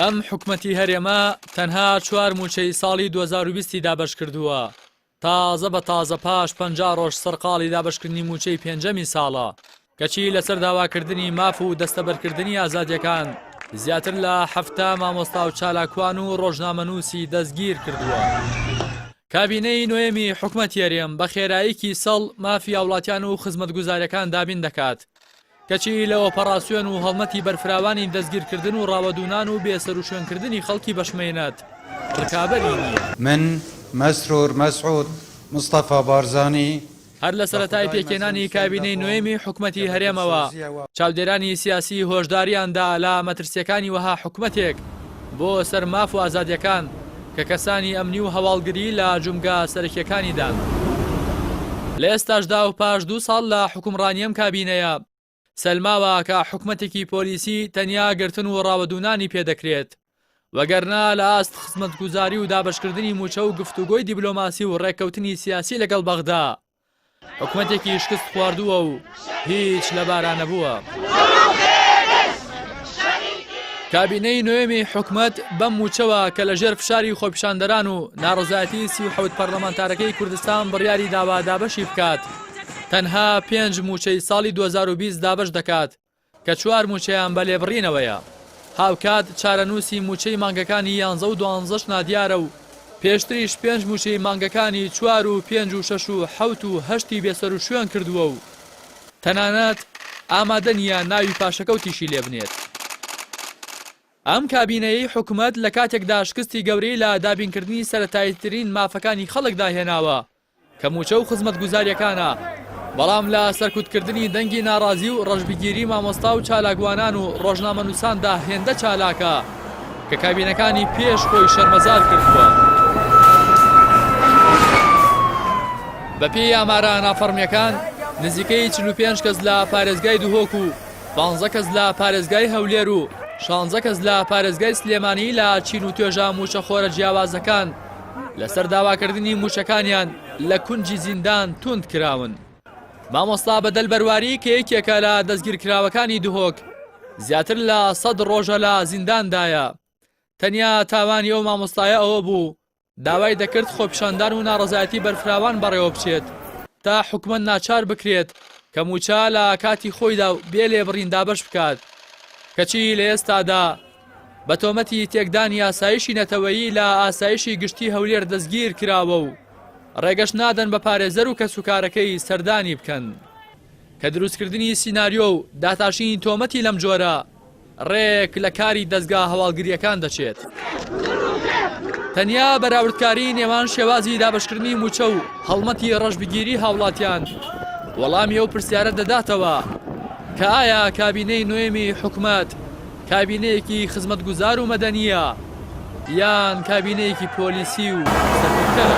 ئەم حکومەتی هەرێمە تەنها 4 موچەی ساڵی 2020 دابەش کردووە. تازە بە تازە پاش 50 ڕۆژ سەرقاڵی دابشکردنی موچەی پێنجەمی ساڵە کەچی لەسەر داواکردنی ماف و دەستەبەرکردنی ئازادیەکان زیاتر لە 7 مامۆستا و چالاکوان و ڕۆژنامەنووسی دەستگیر کردووە. کابینەی نوێمی حکومەتی هەرێم بە خێراییکی سەڵ مافی هاوڵاتیان و خزمەتگوزاریەکان دابین دەکات کەچی لە ئۆپەراسیۆن و هەڵمەتی بەرفراوانی دەستگیرکردن و ڕاوەدونان و بێسەر و شوێنکردنی خەڵکی بەشمێنەت ڕکابەری نییە. من مسرور مسعود مصطفى بارزاني هەر لە سەرەتای پێکێنانی کابینەی نوێمی حکومەتی هەرێمەوە چاودێرانی سیاسی هۆشداریاندا لە مەترسیەکانی وەها حکومەتێک بۆ سەر ماف و ئازادیەکان کە کەسانی ئەمنی و هەواڵگری لە جومگا سەرکیەکانیدان. لە ئێستاشدا و پاش 2 ساڵ لە حکومڕانیەم کابینەیە سەلماوە کە حکومەتێکی پۆلیسی تەنیا گرتن و ڕاوەدونانی پێدەکرێت وەگەرنا لە ئاست خزمەتگوزاری و دابشکردنی موچە و گفتوگۆی دیبلۆماسی و ڕێککەوتنی سیاسی لەگەڵ بەغدا حکومەتێکی شکست خواردووە و هیچ لە بارانە بووە. کابینەی نوێمی حکومەت بەم موچەوە کە لە ژێر فشاری خۆپیشاندەران و ناڕزایەتی 37 پەرلەمانتارەکەی کوردستان بڕیاری داوا دابەشی بکات تەنها 5 موچەی ساڵی 2020 دابش دەکات کە 4 موچەیان بە لێبڕینەوەیە. هاوکات چارەنووسی موچەی مانگەکانی 11 و 12 نادیارە و پێشتریش 5 موچەی مانگەکانی 4 و 5 و 6 و 7 و 8 بێسەر و شوێن کردووە و تەنانەت ئامادە نیە ناوی پاشەکەوتیشی لێ بنێت. ئەم کابینەیەی حکومەت لە کاتێکدا شکستی گەورەی لە دابینکردنی سەرەتاییترین مافەکانی خەڵکدا هێناوە کە موچە و خزمەتگوزاریەکانە، بەڵام لە سەرکوتکردنی دەنگی ناڕازی و ڕەشبگیری مامۆستا و چالاکوانان و ڕۆژنامەنووساندا هێندە چالاکە کە کابینەکانی پێش خۆی شەرمەزار کردووە. بەپێی ئامارە نافەرمیەکان نزیکەی 45 کەس لە پارێزگای دوهۆک و 15 کەس لە پارێزگای هەولێر و 16 کەس لە پارێزگای سلێمانی لە چین و توێژە موچەخۆرە جیاوازەکان لەسەر داواکردنی موچەکانیان لە کونجی زیندان توند کراون. مامۆستا بەدەل بەرواری کە یەکێکە لە دەستگیرکراوەکانی دوهۆک زیاتر لە 100 ڕۆژە لە زینداندایە. تەنیا تاوانی ئەو مامۆستایە ئەوە بوو داوای دەکرد خۆپیشاندان و ناڕزایەتی بەرفراوان بەڕێوە بچێت تا حکومەت ناچار بکرێت کە موچە لە کاتی خۆیدا و بێ لێبڕین دابەش بکات کەچی لە ئێستادا بە تۆمەتی تێکدانی ئاسایشی نەتەوەیی لە ئاسایشی گشتی هەولێر دەستگیر کراوە و ڕێگەش نادەن بە پارێزەر و کەسوکارەکەی سەردانی بکەن کە دروستکردنی سیناریۆ و داتاشینی تۆمەتی لەم جۆرە ڕێک لە کاری دەستگا هەواڵگریەکان دەچێت. تەنیا بەراوردکاری نێوان شێوازی دابشکردنی موچە و هەڵمەتی ڕەشبگیری هاوڵاتیان وەڵامی ئەو پرسیارە دەداتەوە کە ئایا کابینەی نوێمی حکومەت کابینەیەکی خزمەتگوزار و مەدەنیە یان کابینەیەکی پۆلیسی و سەرکردە.